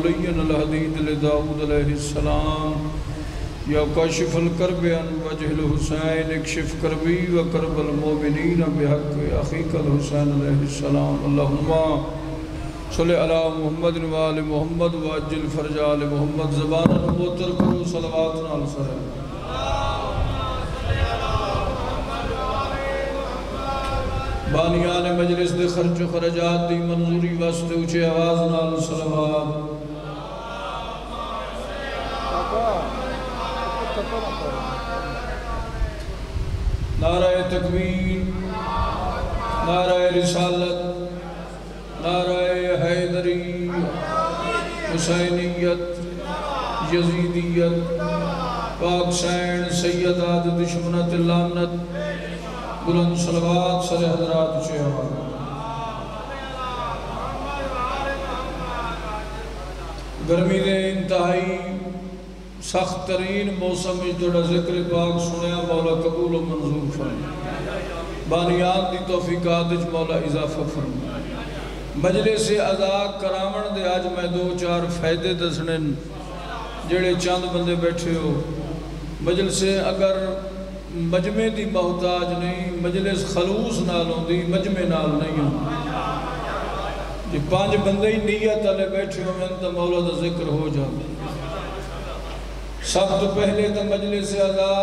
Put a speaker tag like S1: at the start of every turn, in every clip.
S1: Million الحدید لداود علیہ السلام یا کاشف الکرب عن وجہ الحسین اکشف کربی و کرب المؤمنین بحق اخیک الحسین علیہ السلام اللہم صلی علی محمد و آل محمد و عجل فرج آل محمد زبان موتر کرو صلوات نال سرائے بانیان مجلس دے خرچ و خرجات دی منظوری واسطے اونچے آواز نال صلوات نعرہ تکبیر نعرہ رسالت نعرہ حیدری حسینیت یزیدیت پاک سین سیدات دشمنت لعنت بلند صلوات سر حضرات چہوا گرمی دے انتہائی سخت ترین موسم میں جڑا ذکر پاک سنیا مولا قبول و منظور فرمائے بانیان دی توفیقات اچ مولا اضافہ فرمائے مجلس ازاق کرامن دے آج میں دو چار فائدے دسنن جڑے چاند بندے بیٹھے ہو مجلس اگر مجمع دی محتاج نہیں مجلس خلوص نالوں دی مجمع نال نہیں ہوں جی پانچ بندے ہی نیت علی بیٹھے ہو میں انتا مولا دا ذکر ہو جاؤ سب تو پہلے تا مجلس ازا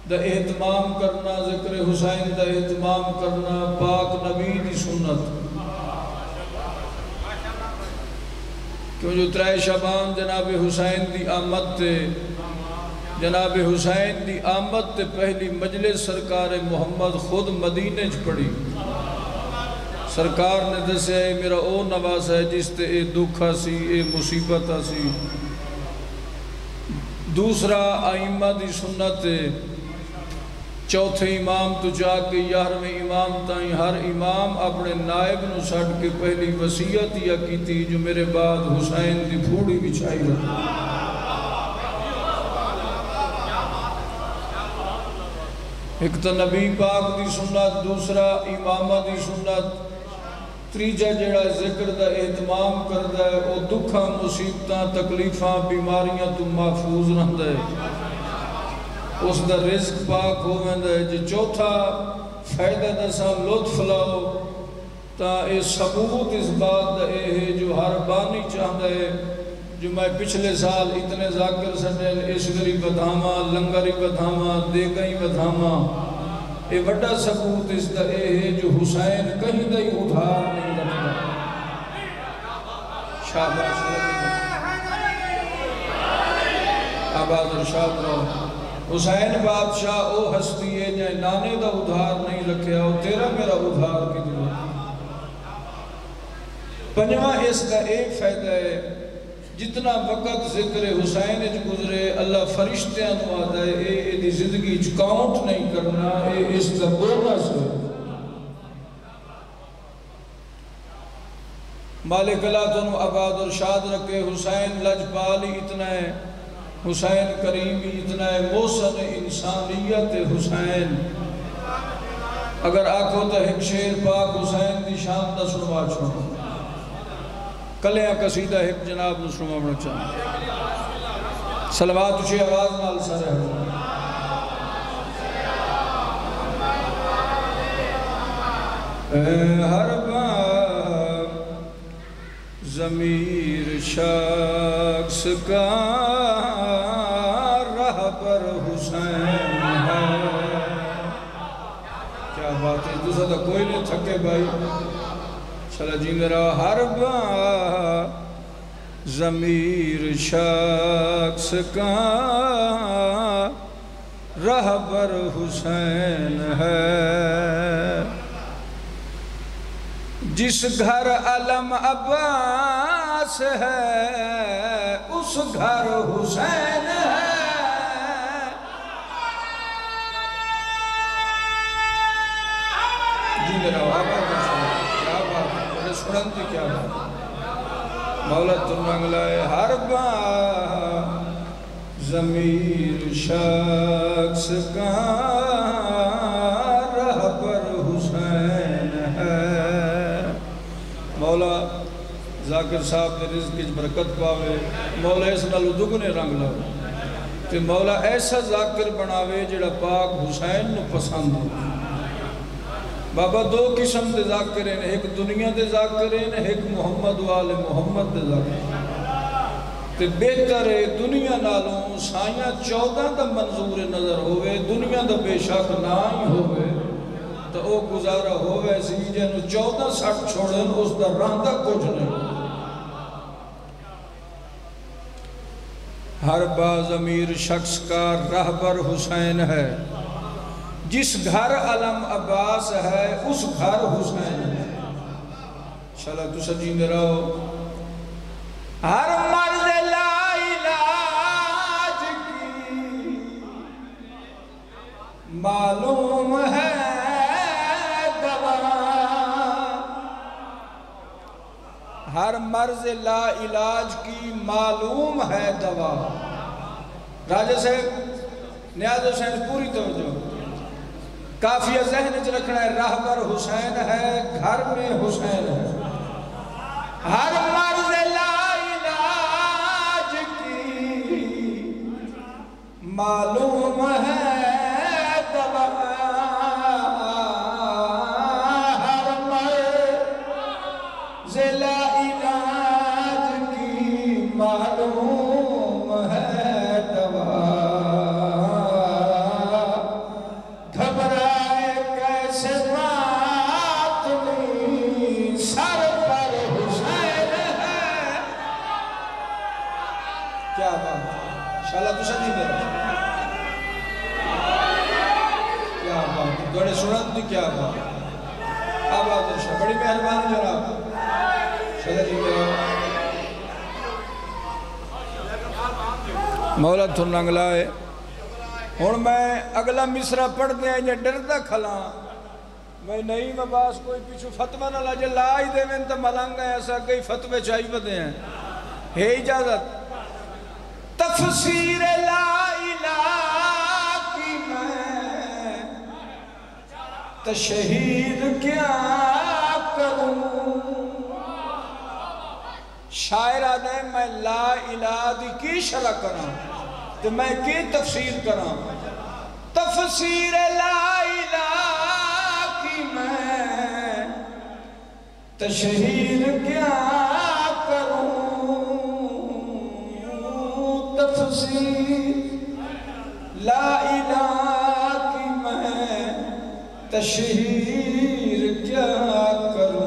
S1: دا اہتمام کرنا ذکر حسین دا اہتمام کرنا پاک نبی دی سنت کیوں جو ترائے شبان جناب حسین دی آمد تے جناب حسین دی آمد تے پہلی مجلس سرکار محمد خود مدینہ چ پڑی سرکار نے دسے اے میرا او نواز ہے جس تے اے دکھا سی اے مصیبتہ سی دوسرا آئمہ دی سنت چوتھے امام تو جا کے 11ویں امام تائیں ہر امام اپنے نائب نو سٹ کے پہلی وصیت یا کی تھی جو میرے بعد حسین دی پھوڑی بچھائی رہا ایک تو نبی پاک دی سنت دوسرا امامہ دی سنت تریجہ جڑا ذکر دا اہتمام کردہ ہے او دکھا مصیبتاں تکلیفاں بیماریاں تو محفوظ رہندہ ہے اس دا رزق پاک ہو ویندہ ہے جو چوتھا فائدہ دسا لطف لاؤ تا اے ثبوت اس بات دا اے ہے جو ہر بانی چاہندہ ہے جو میں پچھلے سال اتنے ذاکر سنڈل اسگری بدھاما لنگری بدھاما دیگئی بدھاما اے وڈا ثبوت اس دا اے ہے جو حسین کہیں دائی ادھار نہیں رکھتا شاباش آباد ارشاد رہو حسین بادشاہ او ہستی ہے جائے نانے دا ادھار نہیں رکھیا او تیرا میرا ادھار کی دلو پنجواں اس کا ایک فائدہ ہے جتنا وقت ذکر حسین اچ گزرے اللہ فرشتیاں نو آدھا ہے اے دی زندگی اچ کاؤنٹ نہیں کرنا اے اس کا بونس ہے مالک اللہ تنو آباد اور شاد رکھے حسین لجپالی اتنا ہے حسین کریمی اتنا ہے موسن انسانیت حسین اگر آنکھوں تا ایک شیر پاک حسین دی شان دا سنوا چھوڑو کلیاں قصیدہ ایک جناب نسلمہ بڑھا چاہاں صلوات اچھی آواز نال سارے ہو ہر بار ضمیر شخص کا راہ پر حسین ہے کیا بات ہے دوسرا تھا کوئی نہیں تھکے بھائی چلا جی میرا ہر بار ضمیر شخص کا رہبر حسین ہے جس گھر علم عباس ہے اس گھر حسین ہے جی میرا آباد کیا بات ہے سنن جی کیا بات مولا تنگ لائے ہر بار ضمیر شخص کا رہبر حسین ہے مولا ذاکر صاحب نے رزق کی برکت پاوے مولا اس نالو دگنے رنگ لاؤ کہ مولا ایسا ذاکر بناوے جڑا پاک حسین نو پسند ہو بابا دو قسم دے ذاکر ہیں ایک دنیا دے ذاکر ہیں ایک محمد والے محمد دے ذاکر ہیں تے بہتر ہے دنیا نالوں سائیاں 14 دا منظور نظر ہوئے دنیا دا بے شک نہ ہی ہوئے تو او گزارا ہوئے سی جنہوں 14 سٹ چھوڑن اس دا رہندہ کچھ نہیں ہر باز امیر شخص کا رہبر حسین ہے جس گھر علم عباس ہے اس گھر حسین ہے انشاءاللہ تو سجیندے رہو ہر مرد لا علاج کی معلوم ہے دوا ہر مرض لا علاج کی معلوم ہے دوا راجہ صاحب نیاز حسین پوری توجہ کافیہ ذہن چ رکھنا ہے رہبر حسین ہے گھر میں حسین ہے ہر مرض لا علاج کی معلوم ہے دوا ہر مرض لا علاج کی معلوم ہے دوا گھبرائے کیسے بات نہیں سر پر حسین ہے کیا بات انشاءاللہ تو سنی میرا کیا بات دوڑے سنت دی کیا بات آباد ارشا بڑی مہربانی جناب شہدہ جی میرا مولا تھن رنگلا ہے ہون میں اگلا مصرہ پڑھ دیں یہ ڈردہ کھلاں میں نعیم عباس کوئی پیچھو فتوہ نہ لاجے لائی دے میں انتا ملنگا ہے ایسا کئی فتوے چاہی بدے ہیں ہے اجازت تفسیر لا الہ کی میں تشہیر کیا کروں شاعرہ دے میں لا الہ دی کی شرح کروں تو میں کی تفسیر کروں تفسیر لا الہ کی میں تشہیر کیا کروں تفسیر لا الہ کی میں تشہیر کیا کروں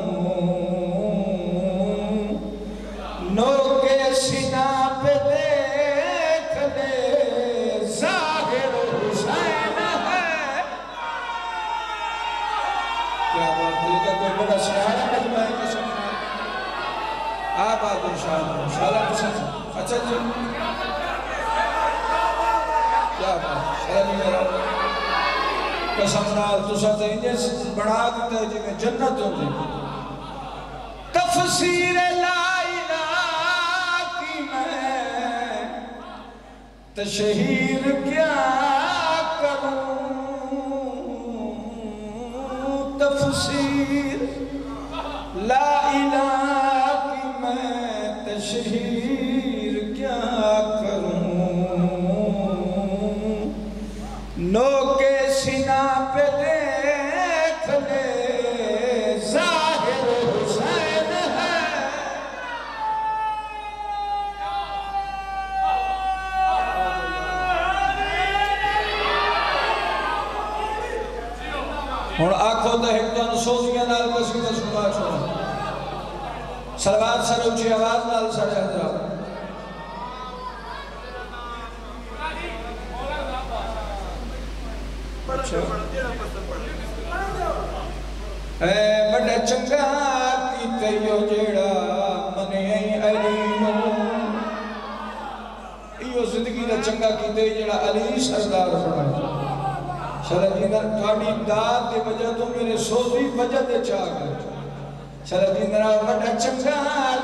S1: نو کے سینہ پہ دیکھ لے ظاہر حسین ہے کیا بات ہے کہ کوئی بڑا سیاحہ مجمع ہے کہ سمجھا آباد ارشاد انشاءاللہ پسند اچھا جی کیا بات شہری میرا قسم نال تو ساتھ انجھے بڑھا دیتا ہے جی میں جنت ہوں دے تفسیر لا تشہیر کیا کروں تفسیر لا الہ کی میں تشہیر کیا کروں نو کے سینہ پہ دیکھ لے ظاہر حسین ہے اور آنکھوں دا ہکتان سوزیاں نال قصیدہ سنا چھوڑا سلوات سر اچھی آواز نال سر حضرات اے بڑا چنگا کی تیو جیڑا منی علینو ایو زندگی دا چنگا کی تیو جیڑا علی سردار فرمائے شرح جیندر تھوڑی امداد دے وجہ تو میرے سوزی وجہ دے چاہ گئے شرح جیندر بڑا چنگا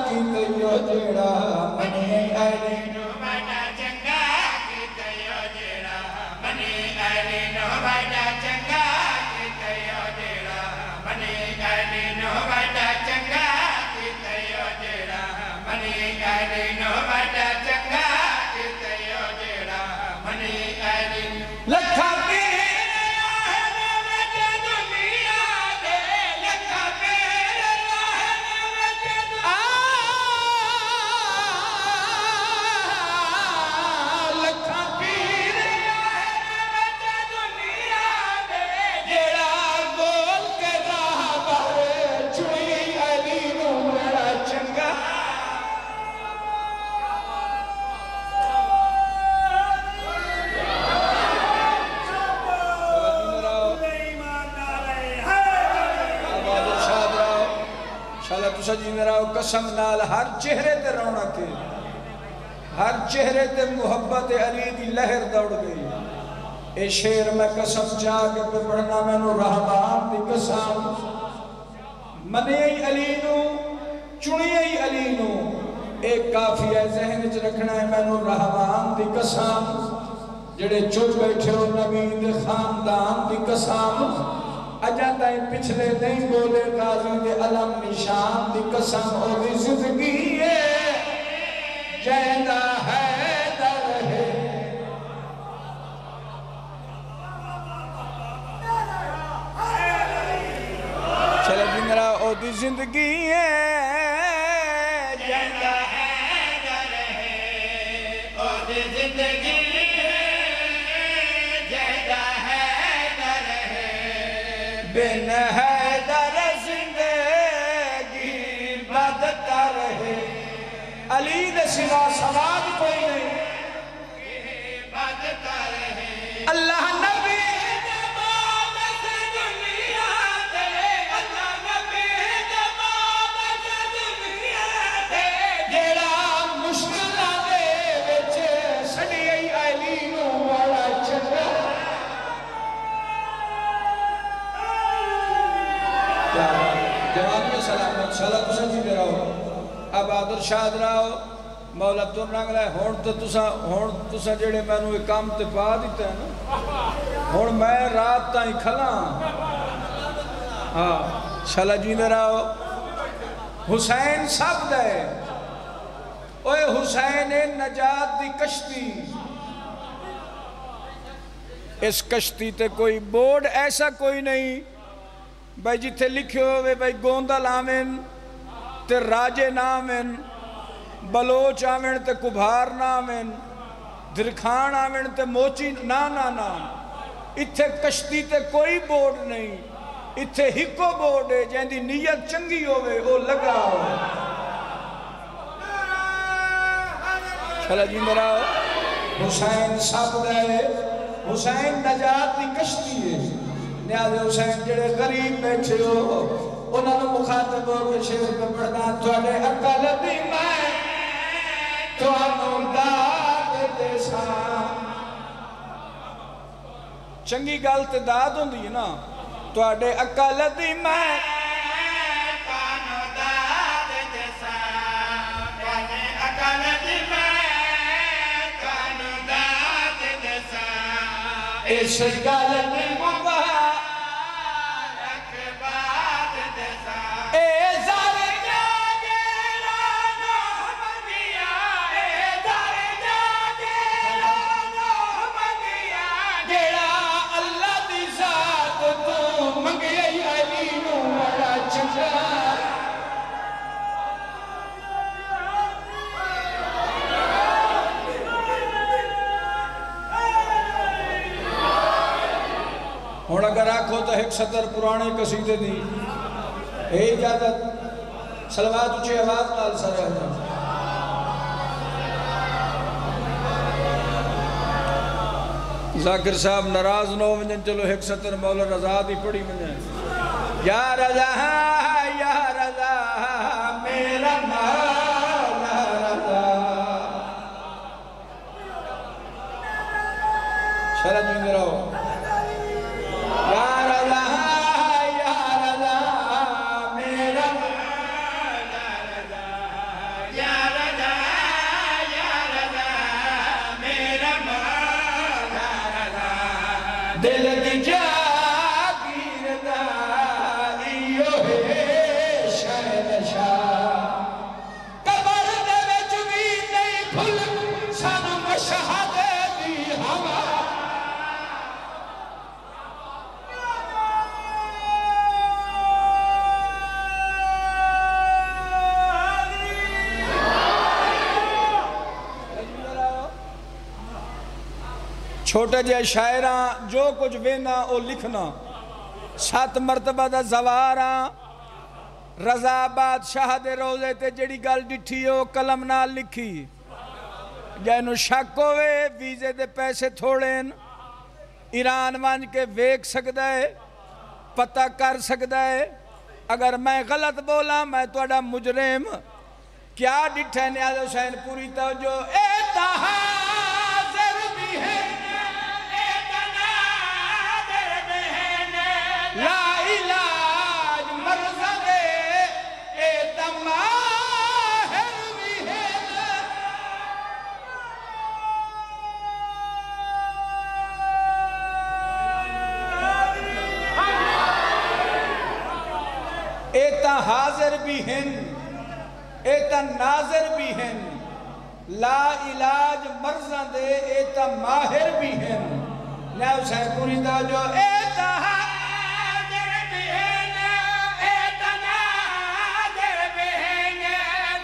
S1: کی تیو جیڑا منی علینو بڑا چنگا کی تیو جیڑا منی علینو بڑا چنگا کی تیو جیڑا منی علینو بڑا چنگا کی تیو جیڑا سجی میرا قسم نال ہر چہرے تے رونق ہے، ہر چہرے تے محبت علی دی لہر دوڑ گئی۔ اے شیر میں قسم چاہ کے پڑھنا میں نو رحمان دی قسم، منے علی نو چنی علی نو، ایک کافی ہے ذہن وچ رکھنا ہے میں نو رحمان دی قسم، جڑے چپ بیٹھے ہو نبی دے خاندان دی قسم، اجا تائیں پچھلے نہیں بولے غازی دے علم نشان دی قسم، اور دی زندگی ہے جیندہ ہے در ہے۔ چلے جی میرا او دی زندگی ہے جیندہ ہے در ہے، او دی زندگی جیندہ ہے در ہے، بن ہے در زندگی بدتر ہے۔ علی دے سوا سواد کوئی نہیں، اللہ نبی جمال سے دنیا دے، اللہ نبی جمال سے دنیا دے، جیڑا مشکلہ دے بچے سڑی علی نو بڑا چکا۔ جواب میں سلامت سلام سجی دے رہو، اب آدر شاد رہو، مولا تر رنگ لائے، ہون تسا جڑے میں نو ایک کام تے پا دیتا ہے نا، ہون میں رات تائیں کھلا ہاں شالا جی نے رہو۔ حسین سب دے، اوے حسین نجات دی کشتی، اس کشتی تے کوئی بورڈ ایسا کوئی نہیں بھائی جتھے لکھے ہوئے بھائی گوندل آمن تے راجے نامن، بلوچ آمن تے کبھار نامن، درکھان آمن تے موچی نا اتھے کشتی تے کوئی بورڈ نہیں، اتھے ہکو بورڈ ہے جہاں دی نیت چنگی ہوئے او لگا ہوئے۔ چلا جی میرا حسین سب دے، حسین نجات دی کشتی ہے، نیاز حسین جڑے غریب بیٹھے ہو انہوں نے مخاطب ہو کے شیر پہ پڑھنا، تھوڑے عقل دی میں تھوڑوں داد دے ساں، چنگی گل تے داد ہوں دی نا، تھوڑے عقل دی میں تھوڑوں داد دے ساں، تھوڑے عقل دی میں تھوڑوں داد دے ساں، اس گل دی مبارک بات دے ساں، اے زر جا جیڑا نو منگیا، اے زر جا جیڑا نو منگیا، جیڑا اللہ دی ذات تو منگیا علی نو بڑا چنگا۔ ہون اگر آکھو تو ایک سطر پرانے قصیدے دی اے اجازت صلوات اچھی آواز نال سارے آجا۔ ذاکر صاحب ناراض نو منجن چلو ایک سطر مولا رضا دی پڑی منجن، یا رضا میرا مولا رضا، شرع جو اندر آؤ، دل کی جاگیر دائیو ہے شہنشاہ، قبر دے وچ بھی نہیں کھل سانو مشہد دی ہوا، چھوٹے جے شاعراں جو کچھ وینا او لکھنا، 7 مرتبہ دا زواراں، رضا بادشاہ دے روزے تے جڑی گل ڈٹھی ہو قلم نال لکھی، جینو شک ہوئے ویزے دے پیسے تھوڑین، ایران وانج کے ویک سکدا ہے، پتہ کر سکدا ہے، اگر میں غلط بولا میں توڑا مجرم کیا ڈٹھے نیاز حسین پوری توجہ اے تحاضر بھی ہے اے تنادر بھی ہے لا علاج مرض اے تماہر بھی ہے ایتا حاضر بھی ہیں ایتا ناظر بھی ہیں لا علاج مرضان دے ایتا ماہر بھی ہیں نہ اسے پوری توجہ ایتا حاضر بھی ہیں ایتا ناظر بھی ہیں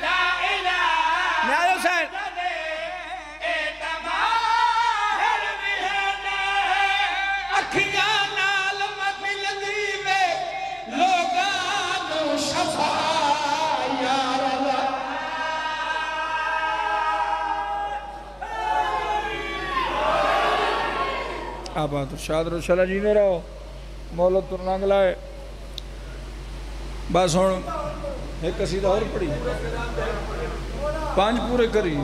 S1: لا علاج نہ اسے ایتا ماہر بھی ہیں اکھیاں نال مل دیوے لوگاں شفا یار آباد ارشاد روشلہ جی نے رہو مولد ترنانگ لائے بس ہون ایک قصیدہ اور پڑھی 5 پورے کری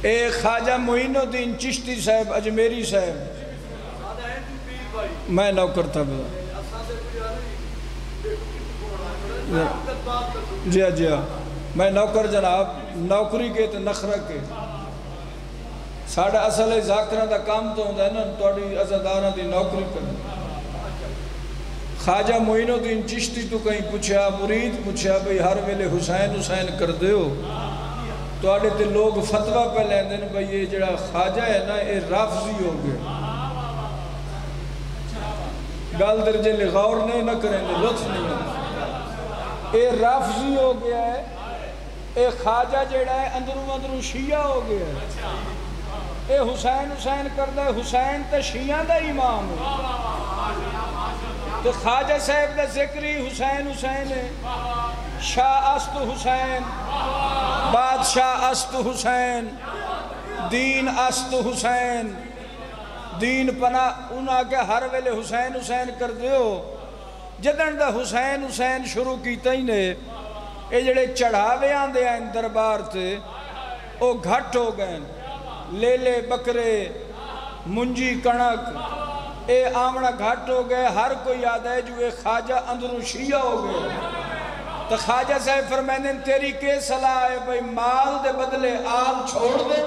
S1: ایک خواجہ معین الدین چشتی صاحب اجمیری صاحب میں نوکر تھا جی ہاں میں نوکر جناب نوکری کے تو نخرہ کے ساڑھا اصل ذاکرہ دا کام تو ہوتا ہے نا توڑی عزدارہ دی نوکری کرنا خواجہ معین الدین چشتی تو کہیں پوچھا مرید پوچھا بھئی ہر ویلے حسین حسین کر دے ہو تو آڑے تے لوگ فتوہ پہ لیں دیں بھئی یہ جڑا خواجہ ہے نا یہ رافضی ہو گئے گال درجے لے غور نہیں نہ کریں دے لطف نہیں ہوتا اے رافضی ہو گیا ہے اے خواجہ جڑا ہے اندروں شیعہ ہو گیا ہے اے حسین حسین کردہ ہے حسین تے شیعہ دا امام ہے تو خواجہ صاحب دا ذکری حسین حسین ہے شاہ است حسین بادشاہ است حسین دین است حسین دین پناہ انہاں کے ہر ویلے حسین حسین کر دیو جدن دا حسین حسین شروع کیتا ہی نے اے جڑے چڑھاوے آن دے آئیں دربار تے او گھٹ ہو گئے لے لے بکرے منجی کنک اے آمنہ گھٹ ہو گئے ہر کوئی یاد ہے جو اے خواجہ اندروں شیعہ ہو گئے تو خواجہ صاحب فرمائیں تیری کے صلاح ہے بھئی مال دے بدلے آل چھوڑ دے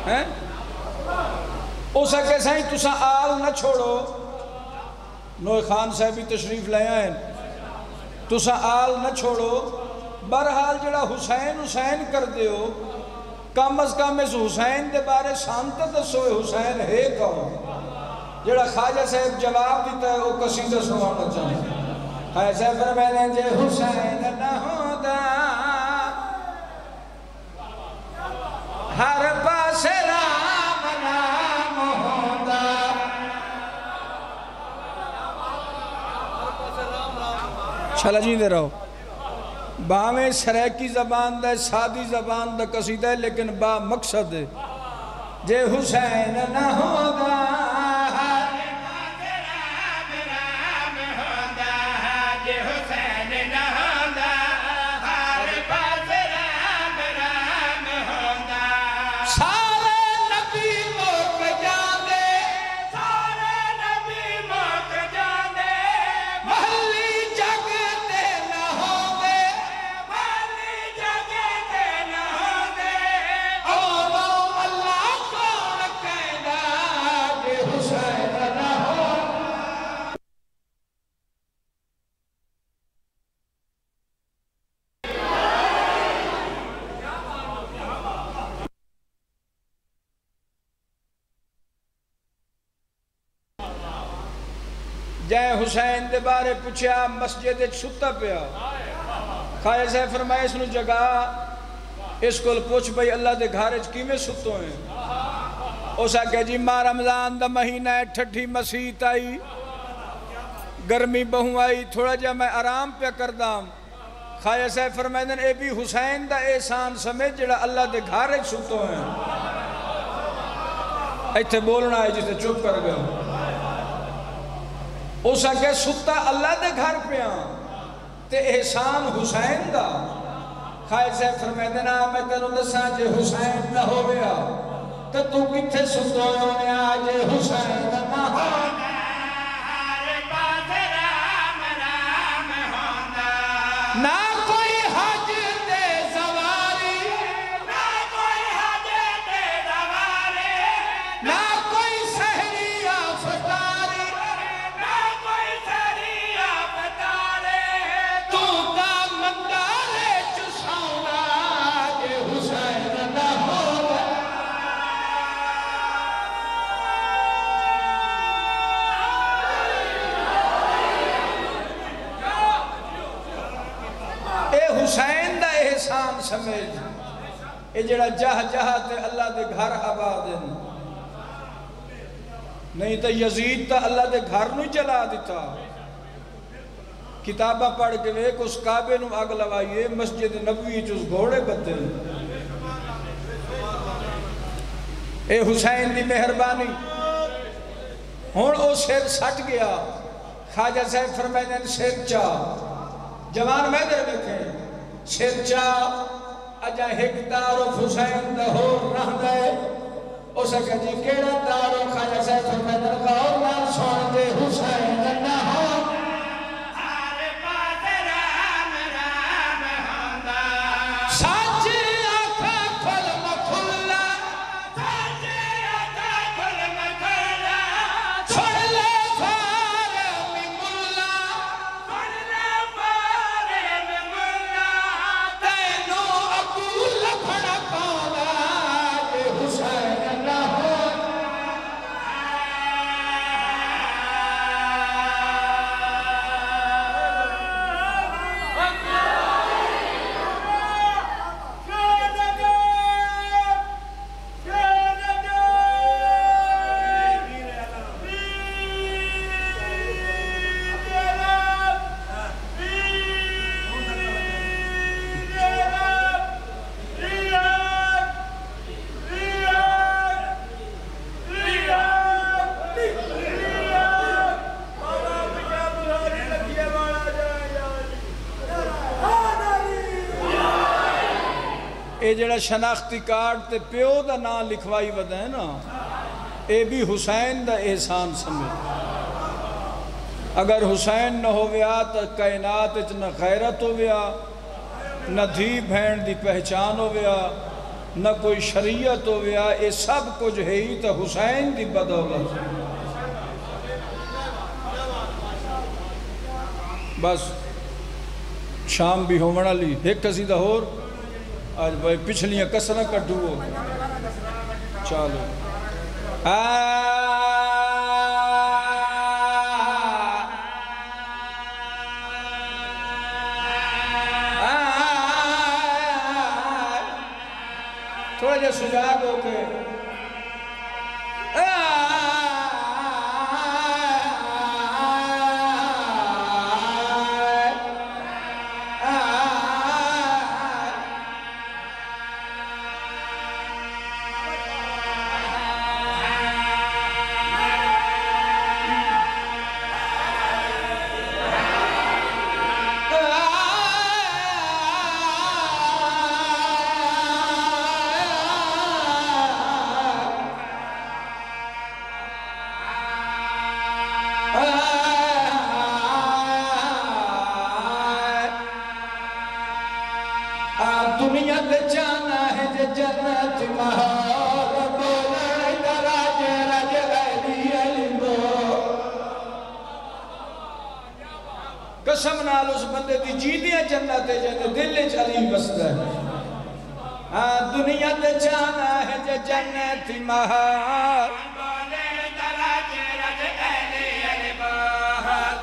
S1: ہیں اسا کیسا ہی تسا آل نہ چھوڑو نوے خان صاحب بھی تشریف لے آئیں تسا آل نہ چھوڑو برحال جڑا حسین حسین کر دیو کم از کم اس حسین دے بارے سانتا دسوئے حسین ہے کون جڑا خواجہ صاحب جواب دیتا ہے وہ قصیدہ سنوانا چاہتا خواجہ صاحب فرمائے جے حسین نہ ہوتا ہر پاس رام نام ہوتا چھلا جی دے رہو باہمیں سریکی زبان دے سادی زبان دے قصیدہ ہے لیکن با مقصد ہے جے حسین نہ ہوتا جائے حسین دے بارے پوچھا مسجد چھتا پیا خواجہ صاحب فرمائے اس نو جگہ اس کو پوچھ بھئی اللہ دے گھارج کی میں ستو ہیں اسا کہ جی ماں رمضان دا مہینہ ہے ٹھٹھی مسیح آئی گرمی بہوں آئی تھوڑا جا میں آرام پہ کردام خواجہ صاحب فرمائیں اے بھی حسین دا احسان سمجھ جڑا اللہ دے گھر ایک سوتو ہیں ایتھے بولنا ہے جسے چپ کر گیا اس اگے ستا اللہ دے گھر پہ آن تے احسان حسین دا خواجہ صاحب فرمائیں میں تینوں دساں جے حسین نہ ہو گیا تو کتھے ستا ہونے آجے حسین نہ ہونا نہ کوئی حج دے زواری نہ کوئی حج دے زواری نہ کوئی سحری آفتاری نہ کوئی سحری آفتاری تو کا مندارے چساؤنا کہ حسین نہ ہوگا حسین دا احسان سمجھ اے جڑا جہاں جہاں تے اللہ دے گھر آباد ہیں نہیں تو یزید تا اللہ دے گھر نو چلا دیتا کتابہ پڑھ کے ویک اس کعبے نو آگ لوائیے مسجد نبوی چوس گھوڑے بدے اے حسین دی مہربانی ہون او سر سٹ گیا خواجہ صاحب فرمائیں سر چاہ جوان میدر دیکھیں سرچا اجا ایک دارو حسین دہور رہ دے اس کا جی کیڑا دارو خواجہ صاحب فرمائیں غور نہ سن دے حسین نہ ہو ہر بات رام رام ہوندا سچ آنکھاں کھل مکھلا سچ آنکھاں کھل مکھلا چھوڑ لے فارمی ملا چھوڑ لے فارمی ملا تینو ابو لکھڑا پاؤں کہ حسین نہ ہو اے جڑا شناختی کارڈ تے پیو دا نام لکھوائی ودا ہے نا اے بھی حسین دا احسان سمجھ اگر حسین نہ ہویا تو کائنات نہ غیرت ہویا نہ دھی بھین دی پہچان ہویا نہ کوئی شریعت ہویا اے سب کچھ ہے ہی تو حسین دی بدولت بس شام بھی ہومنا لی ایک قصیدہ ہور آج بھائی پچھلیاں کسرہ کٹو چالو تھوڑا جا سجاگ ہو کے دنیا تے جانا ہے جے جنت مہار بولے دراج رج علی علی بو قسم نال اس بندے دی جیدیاں جنت ہے جے دل چلی بسدا ہے دنیا تے جانا ہے جے جنت مہار بولے دراج رج علی علی بو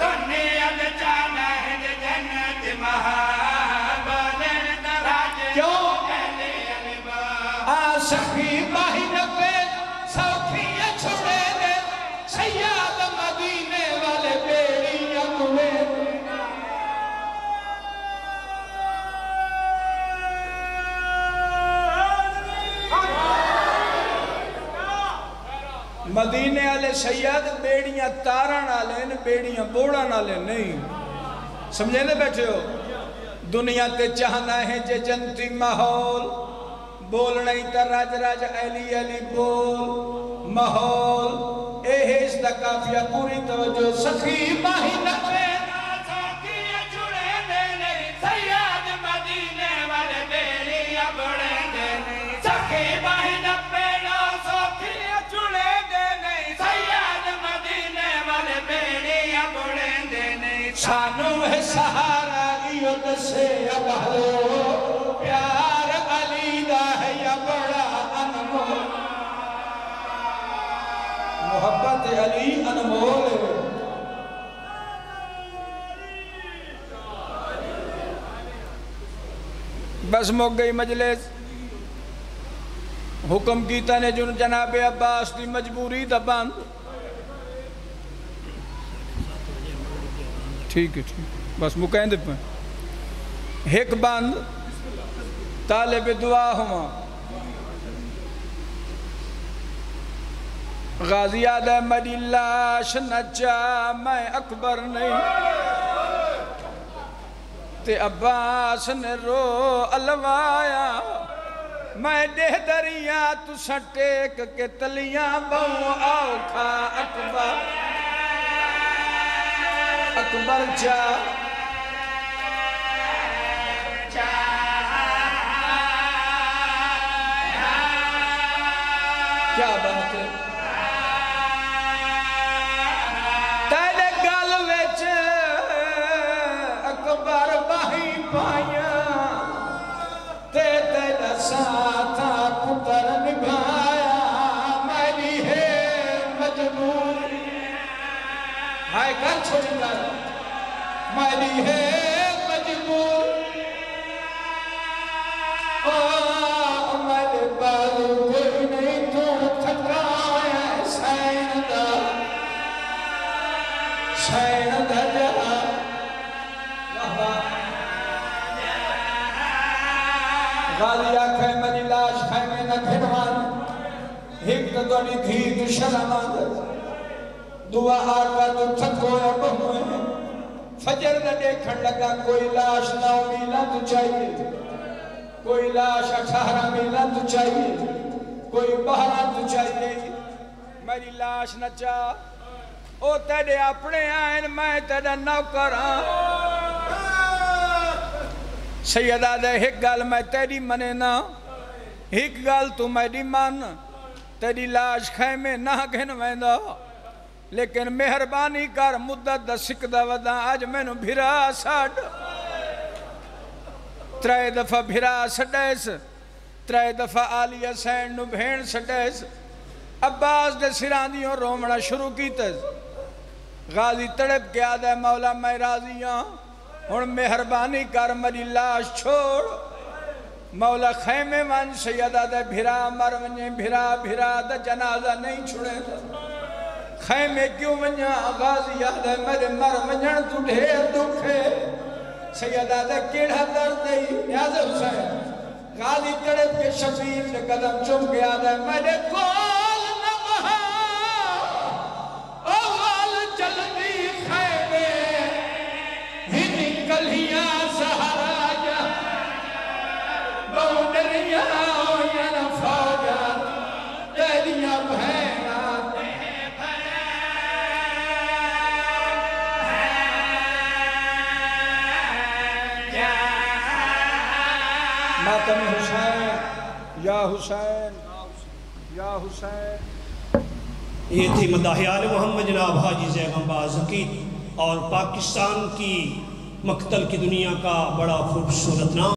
S1: دنیا تے جانا ہے جے جنت مہار سخی باہی نبے سوکھیاں چھوڑے دے سیاد مدینے والے بیڑیاں دوے مدینے والے سید بیڑیاں تارن والے نے بیڑیاں بوڑھن والے نہیں سمجھے نہ بیٹھے ہو دنیا تے چاہنا ہے جے جنتی ماحول بولنا ہی تا راج راج علی علی بول ماحول اے ہے اس دا کافیہ پوری توجہ سخی ماہی نقوے ساکی جڑے دے نہیں سید مدینے والے بیڑی بڑے دے نہیں سخی ماہی نقوے ساکی جڑے دے نہیں سید مدینے والے بیڑی بڑے دے نہیں سانو ہے سہارا ایو دسے ابہلو پیار علی دا ہے یا بڑا انمول محبت علی انمول ہے بس مک گئی مجلس حکم کیتا نے جن جناب عباس دی مجبوری دا بند ٹھیک ہے بس مکین دے پہ ایک بند طالب دعا ہوا غازی آدھے مری لاش نچا میں اکبر نہیں تے عباس نے رو الوایا میں دہ دریاں تو سٹیک کے تلیاں بہو آؤ کھا اکبر چاہ کیا بات ہے تیرے گل وچ اکبر باہی پائیاں تیرا ساتھا پتر نبھایا میری ہے مجبوری ہائے کر چھوڑی کر میری ہے مجبوری میرے بارے کوئی نہیں تو تھکایا سین دا جہاں غازی آکھے میری لاش خیمے نہ کھڑوان ایک تو دوڑی تھی تو شرم آدھر دعا آقا تو تھکویا بہوئے فجر نہ دیکھن لگا کوئی لاش 9 میلہ تو چاہیے کوئی لاش 18 میلہ تو چاہیے کوئی 12 تو چاہیے میری لاش نہ چاہ او تیرے اپنے آئین میں تیرے نوکر سیدہ دے ایک گال میں تیری منے نا ایک گال تو میری مان تیری لاش خیمے نہ گھن ویندہ لیکن مہربانی کر مدت دا سکدہ ودا آج میں نو بھرا ساڑ 3 دفعہ بھرا سڑیس 3 دفعہ آلی حسین نو بھین سڑیس عباس دے سراندیوں رومنا شروع کیتے غازی تڑپ کے آدھے مولا میں راضیاں ہن مہربانی کر مری لاش چھوڑ مولا خیمے من سیدہ دے بھرا مرونی بھرا دا جنازہ نہیں چھوڑے خیمے کیوں منیا غازی آدھے میرے مرونیاں تو ڈھیر دکھے سیدہ دے کیڑا درد نہیں نیاز حسین غازی تڑپ کے شفیع نے قدم چم کے آدھے میرے کول نہ بہا اول جلدی خیمے ہی نکلیاں سہارا جا بہنریاں ہویاں نفاجا تیریاں بہنہ ماتم حسین یا حسین یا حسین
S2: یہ تھی مداحیان محمد جناب حاجی زیغم باز عقید اور پاکستان کی مقتل کی دنیا کا بڑا خوبصورت نام